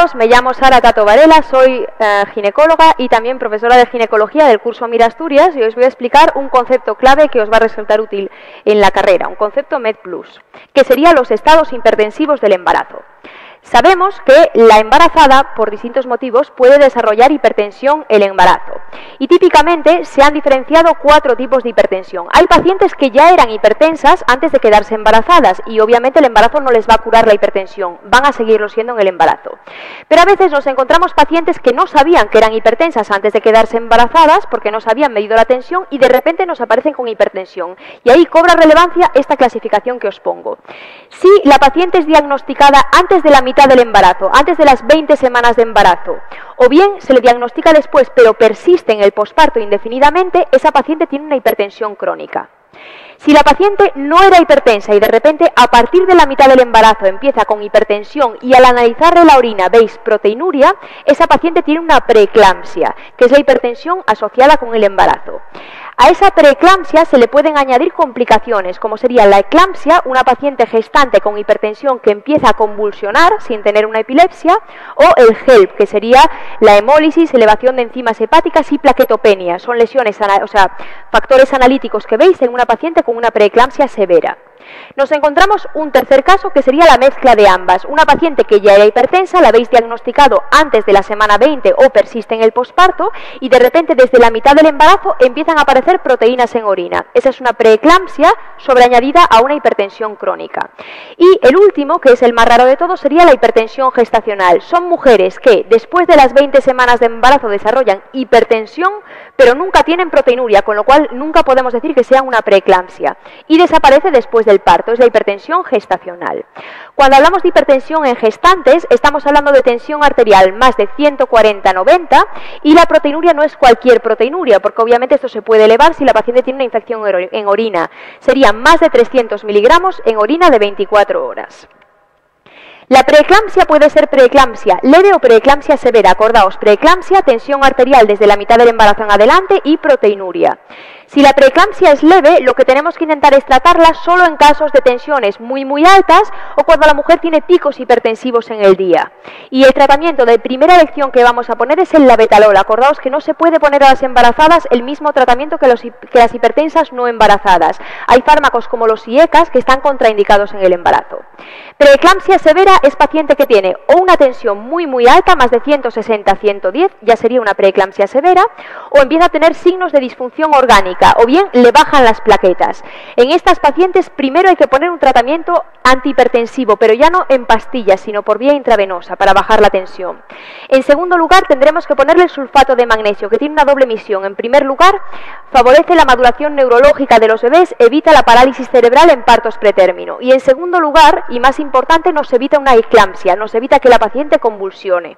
todos, me llamo Sara Tato Varela, soy ginecóloga y también profesora de ginecología del curso Mira Asturias, y os voy a explicar un concepto clave que os va a resultar útil en la carrera, un concepto Med+, que serían los estados hipertensivos del embarazo. Sabemos que la embarazada, por distintos motivos, puede desarrollar hipertensión el embarazo. Y típicamente se han diferenciado 4 tipos de hipertensión. Hay pacientes que ya eran hipertensas antes de quedarse embarazadas y obviamente el embarazo no les va a curar la hipertensión, van a seguirlo siendo en el embarazo. Pero a veces nos encontramos pacientes que no sabían que eran hipertensas antes de quedarse embarazadas porque no se habían medido la tensión y de repente nos aparecen con hipertensión. Y ahí cobra relevancia esta clasificación que os pongo. Si la paciente es diagnosticada antes de la mitad del embarazo, antes de las 20 semanas de embarazo, o bien se le diagnostica después pero persiste en el posparto indefinidamente, esa paciente tiene una hipertensión crónica. Si la paciente no era hipertensa y de repente a partir de la mitad del embarazo empieza con hipertensión y al analizarle la orina veis proteinuria, esa paciente tiene una preeclampsia, que es la hipertensión asociada con el embarazo. A esa preeclampsia se le pueden añadir complicaciones, como sería la eclampsia, una paciente gestante con hipertensión que empieza a convulsionar sin tener una epilepsia, o el HELP, que sería la hemólisis, elevación de enzimas hepáticas y plaquetopenia. Son lesiones, factores analíticos que veis en una paciente con una preeclampsia severa. Nos encontramos un tercer caso que sería la mezcla de ambas. Una paciente que ya era hipertensa, la habéis diagnosticado antes de la semana 20 o persiste en el posparto y de repente desde la mitad del embarazo empiezan a aparecer proteínas en orina. Esa es una preeclampsia sobreañadida a una hipertensión crónica. Y el último, que es el más raro de todos, sería la hipertensión gestacional. Son mujeres que después de las 20 semanas de embarazo desarrollan hipertensión, pero nunca tienen proteinuria, con lo cual nunca podemos decir que sea una preeclampsia. Y desaparece después del parto, es la hipertensión gestacional. Cuando hablamos de hipertensión en gestantes, estamos hablando de tensión arterial más de 140/90 y la proteinuria no es cualquier proteinuria, porque obviamente esto se puede elevar si la paciente tiene una infección en orina. Serían más de 300 miligramos en orina de 24 horas. La preeclampsia puede ser preeclampsia leve o preeclampsia severa. Acordaos, preeclampsia, tensión arterial desde la mitad del embarazo en adelante y proteinuria. Si la preeclampsia es leve, lo que tenemos que intentar es tratarla solo en casos de tensiones muy altas o cuando la mujer tiene picos hipertensivos en el día. Y el tratamiento de primera elección que vamos a poner es el labetalol. Acordaos que no se puede poner a las embarazadas el mismo tratamiento que las hipertensas no embarazadas. Hay fármacos como los IECAS que están contraindicados en el embarazo. Preeclampsia severa es paciente que tiene o una tensión muy alta, más de 160-110, ya sería una preeclampsia severa, o empieza a tener signos de disfunción orgánica, o bien le bajan las plaquetas. En estas pacientes primero hay que poner un tratamiento antihipertensivo, pero ya no en pastillas, sino por vía intravenosa para bajar la tensión. En segundo lugar tendremos que ponerle el sulfato de magnesio, que tiene una doble misión. En primer lugar, favorece la maduración neurológica de los bebés, evita la parálisis cerebral en partos pretérmino. Y en segundo lugar, y más importante, nos evita una eclampsia, nos evita que la paciente convulsione.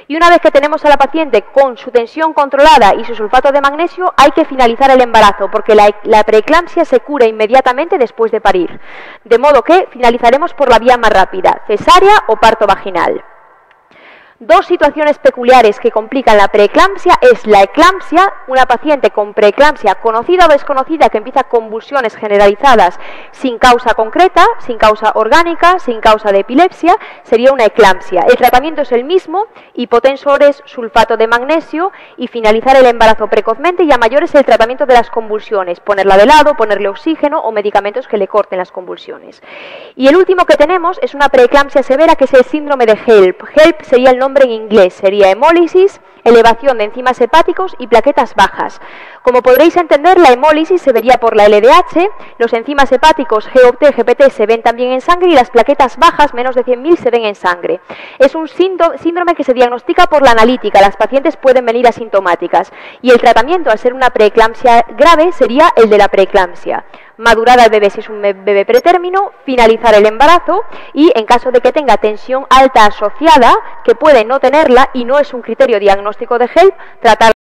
Y una vez que tenemos a la paciente con su tensión controlada y su sulfato de magnesio, hay que finalizar el embarazo, porque la preeclampsia se cura inmediatamente después de parir. De modo que finalizaremos por la vía más rápida, cesárea o parto vaginal. Dos situaciones peculiares que complican la preeclampsia es la eclampsia, una paciente con preeclampsia conocida o desconocida que empieza convulsiones generalizadas sin causa concreta, sin causa orgánica, sin causa de epilepsia, sería una eclampsia. El tratamiento es el mismo, hipotensores, sulfato de magnesio y finalizar el embarazo precozmente, y a mayores el tratamiento de las convulsiones, ponerla de lado, ponerle oxígeno o medicamentos que le corten las convulsiones. Y el último que tenemos es una preeclampsia severa, que es el síndrome de HELP. HELP sería el nombre en inglés, sería hemólisis, elevación de enzimas hepáticos y plaquetas bajas. Como podréis entender, la hemólisis se vería por la LDH, los enzimas hepáticos GOT, GPT se ven también en sangre y las plaquetas bajas, menos de 100.000, se ven en sangre. Es un síndrome que se diagnostica por la analítica, las pacientes pueden venir asintomáticas y el tratamiento, al ser una preeclampsia grave, sería el de la preeclampsia. Madurar al bebé si es un bebé pretérmino, finalizar el embarazo y en caso de que tenga tensión alta asociada, que puede no tenerla y no es un criterio diagnóstico de HELP, tratar